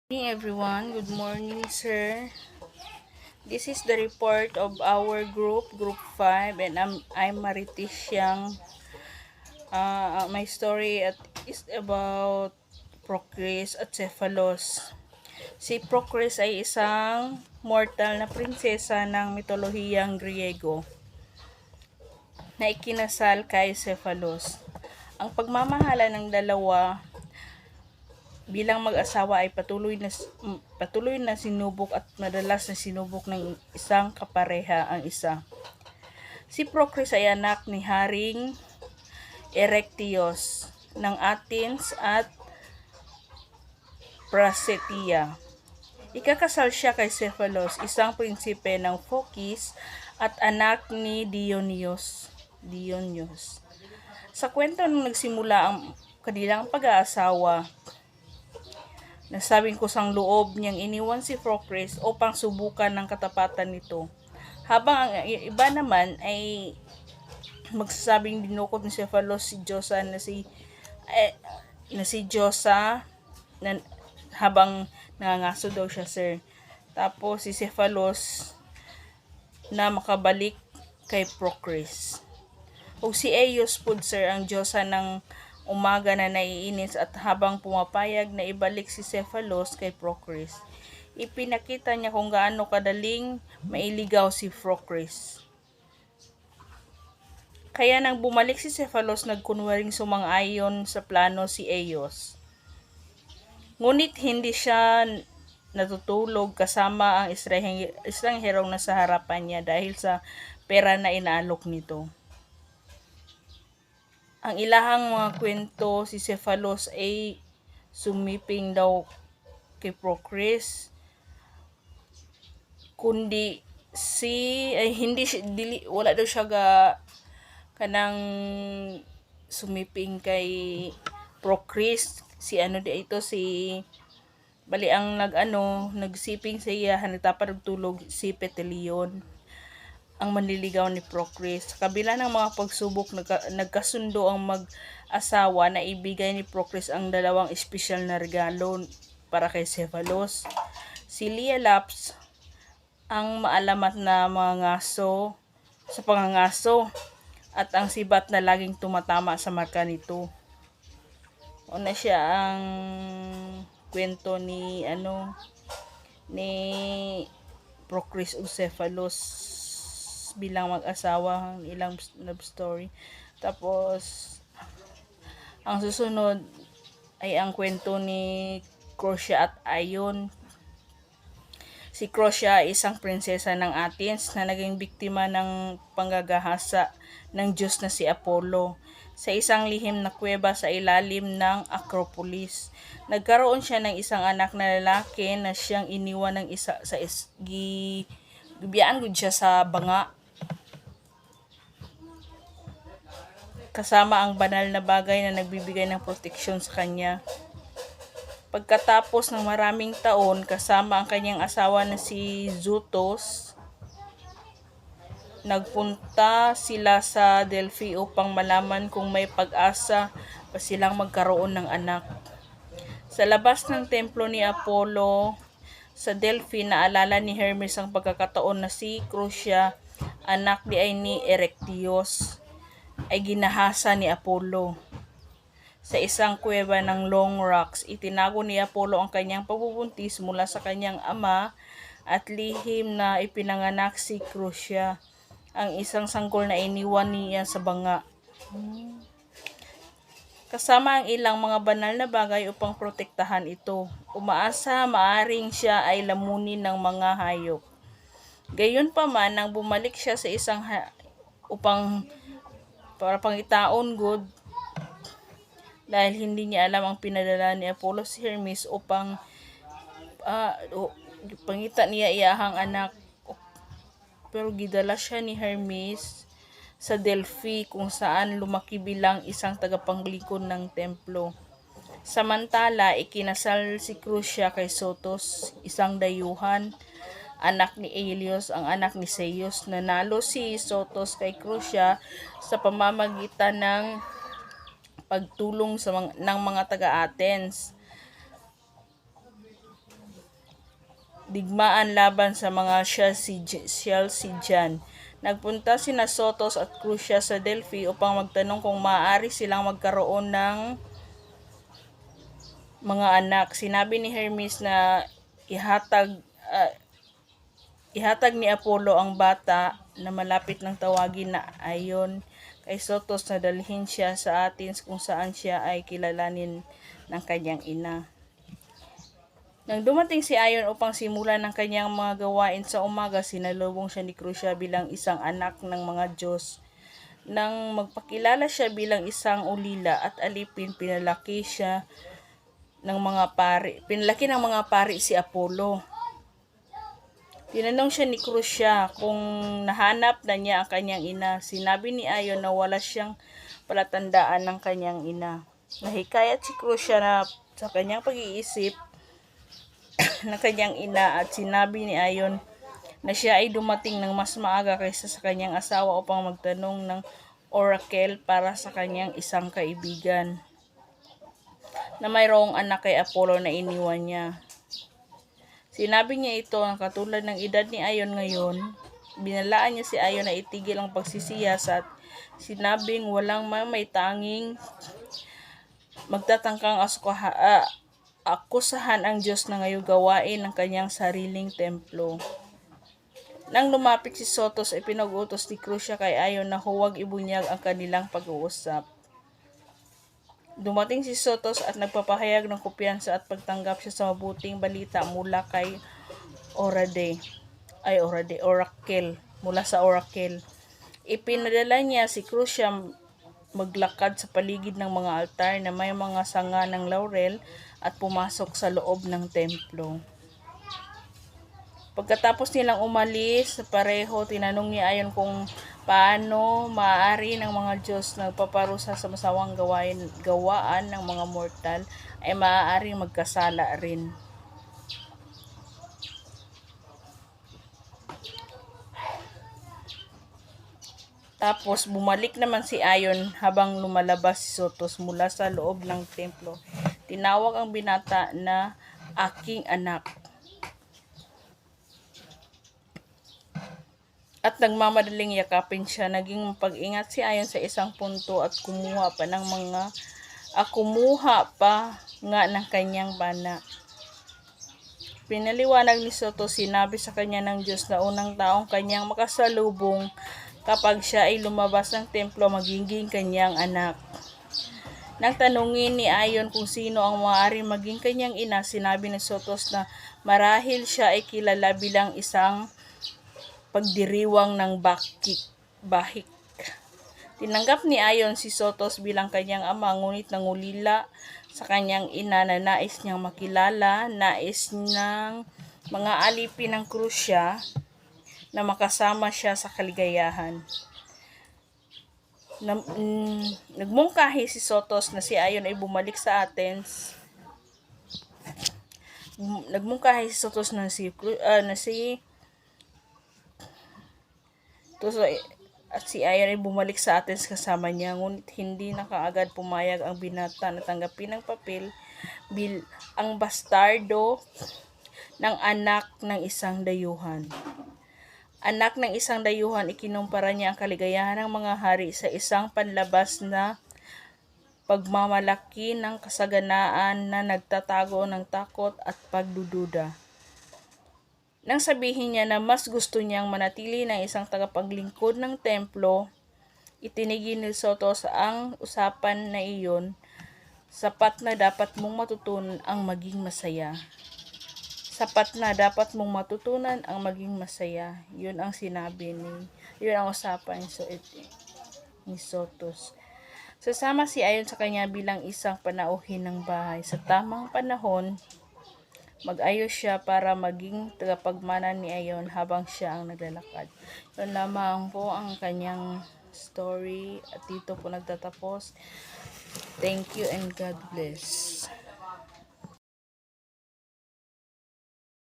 Good morning everyone. Good morning, sir. This is the report of our group 5, and I'm Maritis Yang. My story is about Procris at Cephalos. Si Procris ay isang mortal na prinsesa ng mitolohiyang Griego na ikinasal kay Cephalos. Ang pagmamahala ng dalawa bilang mag-asawa ay patuloy na sinubok at madalas na sinubok ng isang kapareha ang isa. Si Procris ay anak ni Haring Erechtheus ng Athens at Prasetia. Ikakasal siya kay Cephalos, isang prinsipe ng Phokis at anak ni Dionysius. Sa kwento nung nagsimula ang kanilang pag-aasawa, nasabing kusang loob niyang iniwan si Procris upang subukan ng katapatan nito. Habang ang iba naman ay magsasabing dinukot ni Cephalos si Diyosa na si Diyosa na habang nangangaso daw siya, sir. Tapos si Cephalos na makabalik kay Procris. O si Eos pud, sir, ang Diyosa ng umaga na naiinis, at habang pumapayag na ibalik si Cephalos kay Procris, ipinakita niya kung gaano kadaling mailigaw si Procris. Kaya nang bumalik si Cephalos, nagkunwaring sumang-ayon sa plano si Eos. Ngunit hindi siya natutulog kasama ang estrangherong nasa harapan niya dahil sa pera na inaalok nito. Ang ilahang mga kwento, si Cephalos ay sumiping daw kay Procris, kundi wala daw siya kanang sumiping kay Procris. Si bali ang nagsiping sa iya, hanitapan tulog si Petelion, ang manliligaw ni Procris. Sa kabila ng mga pagsubok, nagkasundo ang mag-asawa na ibigay ni Procris ang dalawang espesyal na regalo para kay Cephalos. Si Lielaps, ang maalamat na mga ngaso sa pangangaso, at ang sibat na laging tumatama sa marka nito. Una siya ang kwento ni Procris o Cephalos bilang mag-asawa, ang ilang love story. Tapos ang susunod ay ang kwento ni Crocia at Ion. Si Crocia ay isang prinsesa ng Athens na naging biktima ng panggagahasa ng Diyos na si Apollo sa isang lihim na kuweba sa ilalim ng Acropolis. Nagkaroon siya ng isang anak na lalaki na siyang iniwan ng isa sa gibiyaan gud siya sa banga, kasama ang banal na bagay na nagbibigay ng proteksyon sa kanya. Pagkatapos ng maraming taon, kasama ang kanyang asawa na si Zootos, nagpunta sila sa Delphi upang malaman kung may pag-asa pa silang magkaroon ng anak. Sa labas ng templo ni Apollo sa Delphi, naalala ni Hermes ang pagkakataon na si Crocia, anak ni Erechtheus, ay ginahasa ni Apollo. Sa isang kuweba ng Long Rocks, itinago ni Apollo ang kanyang pagbubuntis mula sa kanyang ama at lihim na ipinanganak si Crocia, ang isang sanggol na iniwan niya sa banga. Kasama ang ilang mga banal na bagay upang protektahan ito. Umaasa maaring siya ay lamunin ng mga hayop. Gayunpaman, nang bumalik siya sa isang upang para pangitaon good, dahil hindi niya alam ang pinadala ni Apollo si Hermes upang pangita niya iyahang anak. Pero gidala siya ni Hermes sa Delphi kung saan lumaki bilang isang tagapanglikod ng templo. Samantala, ikinasal si Crocia kay Sotos, isang dayuhan, anak ni Aelius, ang anak ni Zeus. Nanalo si Sotos kay Crocia sa pamamagitan ng pagtulong ng mga taga-Athens. digmaan laban sa mga Chalcidian. Nagpunta sina Sotos at Crucia sa Delphi upang magtanong kung maaari silang magkaroon ng mga anak. Sinabi ni Hermes na ihatag ni Apollo ang bata na malapit ng tawagin na Ion kay Sotos na dalhin siya sa Athens kung saan siya ay kilalanin ng kanyang ina. Nang dumating si Ion upang simulan ng kanyang mga gawain sa umaga, sinalubong siya ni Crucia bilang isang anak ng mga Diyos. Nang magpakilala siya bilang isang ulila at alipin, pinalaki ng mga pari si Apollo. Tinanong siya ni Crucia kung nahanap na niya ang kanyang ina. Sinabi ni Ion na wala siyang palatandaan ng kanyang ina. Nahikayat si Crucia na sa kanyang pag-iisip ng kanyang ina at sinabi ni Ion na siya ay dumating ng mas maaga kaysa sa kanyang asawa upang magtanong ng oracle para sa kanyang isang kaibigan na mayroong anak kay Apollo na iniwan niya. Sinabi niya ito ang katulad ng edad ni Ion ngayon. Binalaan niya si Ion na itigil ang pagsisiyas at sinabing walang may tanging magtatangkang akusahan ang Diyos na ngayon gawain ng kanyang sariling templo. Nang lumapit si Sotos ay pinag-utos ni Crucia kay Ion na huwag ibunyag ang kanilang pag-uusap. Dumating si Sotos at nagpapahayag ng kumpiyansa at pagtanggap siya sa mabuting balita mula kay Oracle, mula sa Oracle. Ipinadala niya si Crucia maglakad sa paligid ng mga altar na may mga sanga ng laurel at pumasok sa loob ng templo. Pagkatapos nilang umalis pareho, tinanong ni Ion kung paano maaari ng mga Diyos na nagpaparusa sa masawang gawaan ng mga mortal ay maaaring magkasala rin. Tapos bumalik naman si Ion habang lumalabas si Sotos mula sa loob ng templo. Tinawag ang binata na aking anak. At nagmamadaling yakapin siya. Naging mapag-ingat si Ion sa isang punto at kumuha pa nga ng kanyang bana. Pinaliwanag ni Sotos, sinabi sa kanya ng Diyos na unang taong kanyang makasalubong kapag siya ay lumabas ng templo magiging kanyang anak. Nang tanungin ni Ion kung sino ang maaaring maging kanyang ina, sinabi ni Sotos na marahil siya ay kilala bilang isang pagdiriwang ng bahik. Tinanggap ni Ion si Sotos bilang kanyang ama, ngunit nangulila sa kanyang ina na nais niyang makilala, nais ng mga alipin ng Crucia na makasama siya sa kaligayahan. Nagmungkahi si Sotos na si Ion ay bumalik sa Athens. Nagmungkahi si Sotos na si Ion ay bumalik sa Athens kasama niya, ngunit hindi na kaagad pumayag ang binata na tanggapin ng papel ang bastardo ng anak ng isang dayuhan. Anak ng isang dayuhan, ikinumpara niya ang kaligayahan ng mga hari sa isang panlabas na pagmamalaki ng kasaganaan na nagtatago ng takot at pagdududa. Nang sabihin niya na mas gusto niyang manatili ng isang tagapaglingkod ng templo, itinigil ni Sotos ang usapan na iyon. Sapat na dapat mong matutunan ang maging masaya. Yun ang sinabi yun ang usapan ni Sotos. Sasama si Ion sa kanya bilang isang panauhin ng bahay. Sa tamang panahon, mag-ayos siya para maging tagapagmana ni Ion habang siya ang naglalakad. Yun lamang po ang kanyang story at dito po nagtatapos. Thank you and God bless.